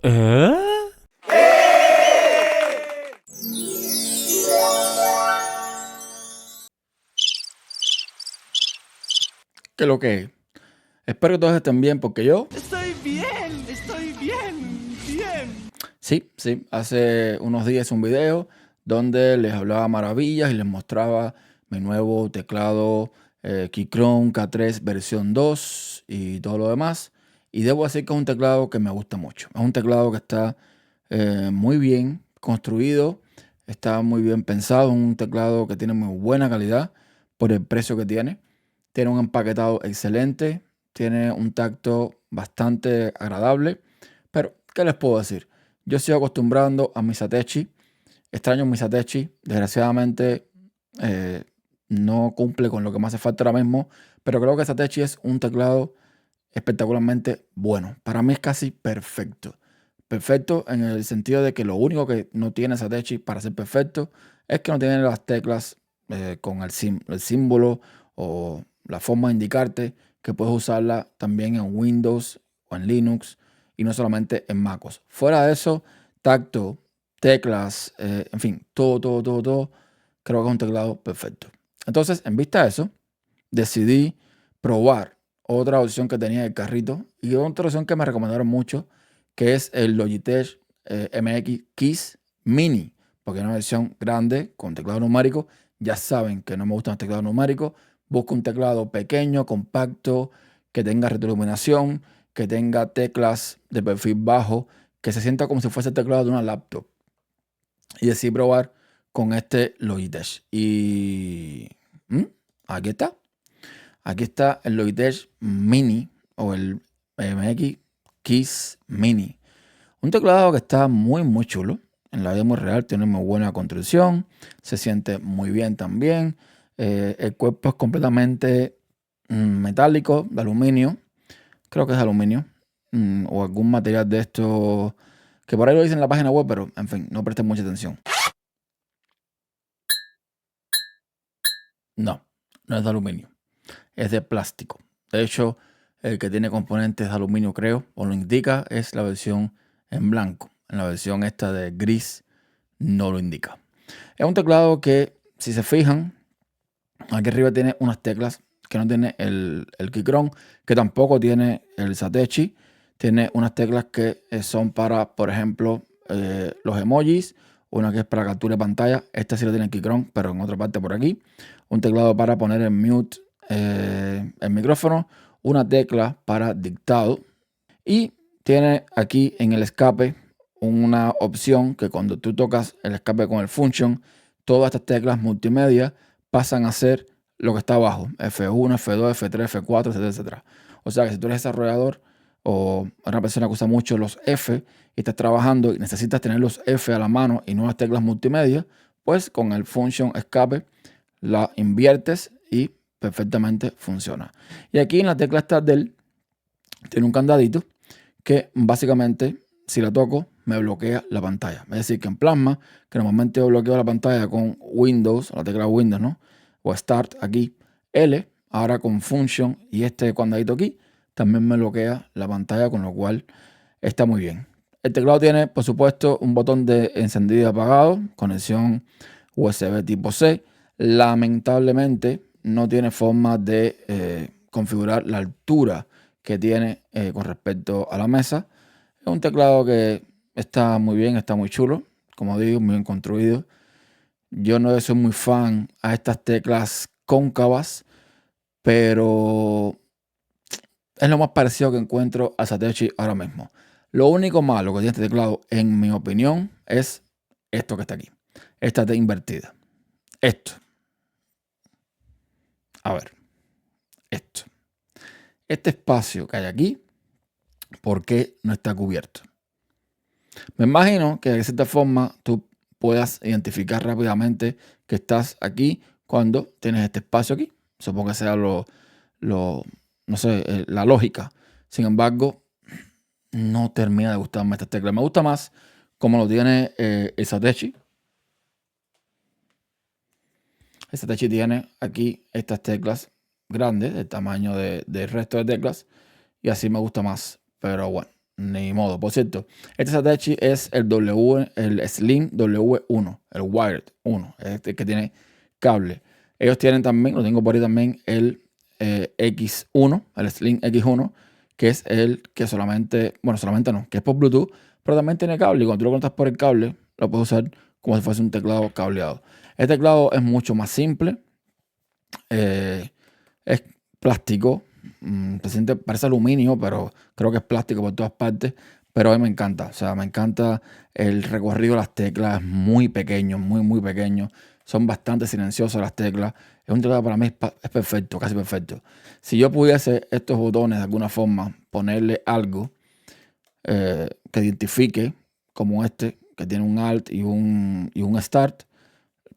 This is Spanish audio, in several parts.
¿Eh? ¿Qué lo que? Espero que todos estén bien porque yo, Estoy bien, bien. sí, hace unos días un video donde les hablaba maravillas y les mostraba mi nuevo teclado Keychron K3 versión 2 y todo lo demás. Y debo decir que es un teclado que me gusta mucho. Es un teclado que está muy bien construido, está muy bien pensado, un teclado que tiene muy buena calidad por el precio que tiene. Tiene un empaquetado excelente, tiene un tacto bastante agradable, pero ¿qué les puedo decir? Yo estoy acostumbrando a mi Satechi, extraño mi Satechi, desgraciadamente eh, no cumple con lo que me hace falta ahora mismo, pero creo que Satechi es un teclado espectacularmente bueno. Para mí es casi perfecto. Perfecto en el sentido de que lo único que no tiene Satechi para ser perfecto es que no tiene las teclas con el símbolo o la forma de indicarte que puedes usarla también en Windows o en Linux y no solamente en MacOS. Fuera de eso, tacto, teclas, en fin, todo, creo que es un teclado perfecto. Entonces, en vista de eso, decidí probar otra opción que tenía en el carrito y otra opción que me recomendaron mucho, que es el Logitech MX Keys Mini, porque es una versión grande con teclado numérico. Ya saben que no me gustan los teclados numéricos. Busco un teclado pequeño, compacto, que tenga retroiluminación, que tenga teclas de perfil bajo, que se sienta como si fuese el teclado de una laptop. Y decidí probar con este Logitech. Y aquí está. Aquí está el Logitech Mini o el MX Keys Mini. Un teclado que está muy chulo. En la vida muy real tiene muy buena construcción. Se siente muy bien también. El cuerpo es completamente metálico, de aluminio. Creo que es de aluminio. O algún material de esto que por ahí lo dicen en la página web, pero en fin, no presten mucha atención. No, no es de aluminio. Es de plástico. De hecho, el que tiene componentes de aluminio, creo, o lo indica, es la versión en blanco. En la versión esta de gris no lo indica. Es un teclado que, si se fijan, aquí arriba tiene unas teclas que no tiene el Keychron, que tampoco tiene el Satechi. Tiene unas teclas que son para, por ejemplo, los emojis. Una que es para captura de pantalla. Esta sí lo tiene el Keychron, pero en otra parte por aquí. Un teclado para poner en mute el micrófono. Una tecla para dictado. Y tiene aquí en el escape una opción que cuando tú tocas el escape con el function, todas estas teclas multimedia pasan a ser lo que está abajo, F1, F2, F3, F4, etcétera, etcétera. O sea que si tú eres desarrollador o una persona que usa mucho los F y estás trabajando y necesitas tener los F a la mano y no las teclas multimedia, pues con el function escape la inviertes y perfectamente funciona. Y aquí en la tecla Start del tiene un candadito que básicamente, si la toco, me bloquea la pantalla. Es decir, que en Plasma, que normalmente yo bloqueo la pantalla con Windows, la tecla Windows, ¿no? O Start aquí, L, ahora con Function y este cuadradito aquí, también me bloquea la pantalla, con lo cual está muy bien. El teclado tiene, por supuesto, un botón de encendido y apagado, conexión USB tipo C. Lamentablemente, no tiene forma de configurar la altura que tiene con respecto a la mesa. Es un teclado que está muy bien, está muy chulo, como digo, muy bien construido. Yo no soy muy fan a estas teclas cóncavas, pero es lo más parecido que encuentro a Satechi ahora mismo. Lo único malo que tiene este teclado, en mi opinión, es esto que está aquí. Esta T invertida. Esto. A ver, esto. Este espacio que hay aquí, ¿por qué no está cubierto? Me imagino que de cierta forma tú puedas identificar rápidamente que estás aquí cuando tienes este espacio aquí. Supongo que sea no sé, la lógica. Sin embargo, no termina de gustarme esta tecla. Me gusta más como lo tiene el Satechi. El Satechi tiene aquí estas teclas grandes, del tamaño del resto de teclas. Y así me gusta más. Pero bueno, ni modo. Por cierto, este Satechi es el Slim W1, el Wired 1, este que tiene cable. Ellos tienen también, lo tengo por ahí también, el X1, el Slim X1, que es el que solamente no, que es por Bluetooth, pero también tiene cable. Y cuando tú lo conectas por el cable, lo puedes usar como si fuese un teclado cableado. Este teclado es mucho más simple. Es plástico. Parece aluminio, pero creo que es plástico por todas partes. Pero a mí me encanta. O sea, me encanta el recorrido de las teclas. Muy pequeño, muy pequeño. Son bastante silenciosas las teclas. Es un teclado para mí es perfecto, casi perfecto. Si yo pudiese estos botones de alguna forma ponerle algo que identifique, como este, que tiene un Alt y un Start.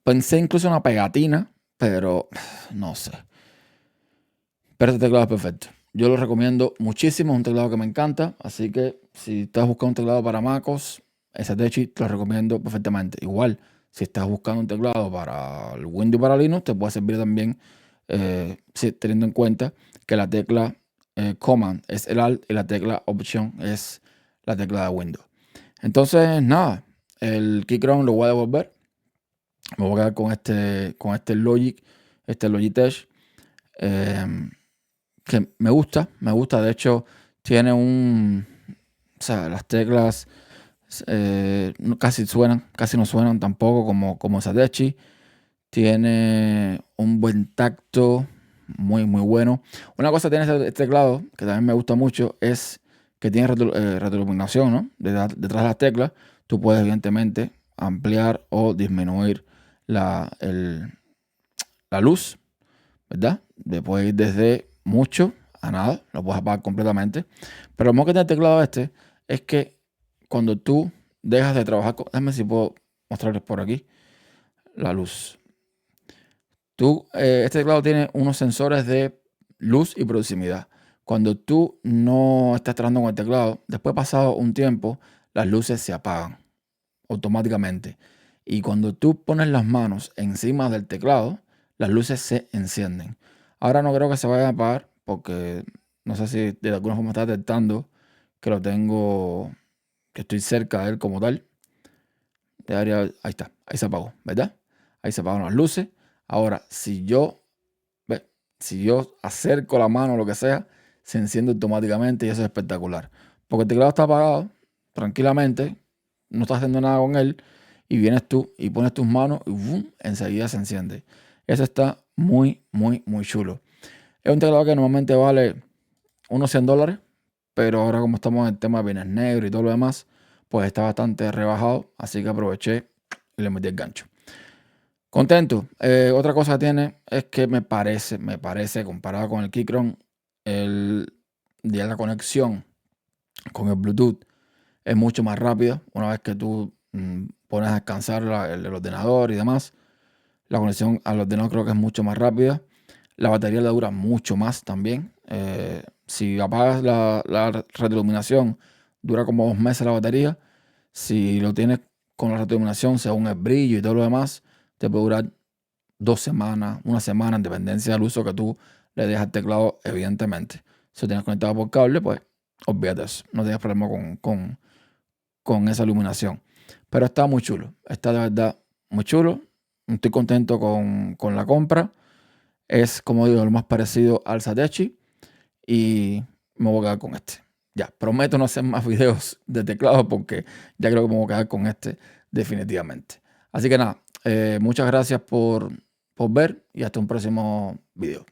Pensé incluso en una pegatina, pero no sé. Pero este teclado es perfecto. Yo lo recomiendo muchísimo, es un teclado que me encanta. Así que si estás buscando un teclado para MacOS, ese Satechi te lo recomiendo perfectamente. Igual, si estás buscando un teclado para el Windows y para Linux, te puede servir también, teniendo en cuenta que la tecla Command es el Alt y la tecla Option es la tecla de Windows. Entonces, nada, el Keychron lo voy a devolver. Me voy a quedar con este Logitech, que me gusta. De hecho, tiene o sea, las teclas casi no suenan tampoco como Satechi. Tiene un buen tacto, muy bueno. Una cosa que tiene este teclado, que también me gusta mucho, es que tiene retroiluminación, ¿no? Detrás de las teclas, tú puedes evidentemente ampliar o disminuir la luz, ¿verdad? Puedes ir desde mucho a nada, lo puedes apagar completamente. Pero lo mejor que tiene el teclado este es que cuando tú dejas de trabajar déjame ver si puedo mostrarles por aquí la luz. Este teclado tiene unos sensores de luz y proximidad. Cuando tú no estás trabajando con el teclado, después pasado un tiempo, las luces se apagan automáticamente. Y cuando tú pones las manos encima del teclado, las luces se encienden. Ahora no creo que se vaya a apagar porque no sé si de alguna forma está detectando que que estoy cerca de él como tal. Ahí está, ahí se apagó, ¿verdad? Ahí se apagaron las luces. Ahora, si yo acerco la mano o lo que sea, se enciende automáticamente y eso es espectacular. Porque el teclado está apagado, tranquilamente, no estás haciendo nada con él, y vienes tú y pones tus manos y ¡bum!, enseguida se enciende. Eso está muy chulo. Es un teclado que normalmente vale unos $100, pero ahora como estamos en el tema de bienes negros y todo lo demás, pues está bastante rebajado, así que aproveché y le metí el gancho. Contento. Otra cosa que tiene es que me parece, comparado con el Keychron, la conexión con el Bluetooth es mucho más rápida. Una vez que tú pones a descansar el ordenador y demás, la conexión al ordenador creo que es mucho más rápida. La batería le dura mucho más también. Si apagas la retroiluminación, dura como 2 meses la batería. Si lo tienes con la retroiluminación, según el brillo y todo lo demás, te puede durar 2 semanas, 1 semana, en dependencia del uso que tú le dejas al teclado, evidentemente. Si lo tienes conectado por cable, pues olvídate eso. No tienes problema con esa iluminación. Pero está muy chulo. Está de verdad muy chulo. Estoy contento con la compra. Es, como digo, lo más parecido al Satechi. Y me voy a quedar con este. Ya, prometo no hacer más videos de teclado porque ya creo que me voy a quedar con este definitivamente. Así que nada, muchas gracias por ver y hasta un próximo video.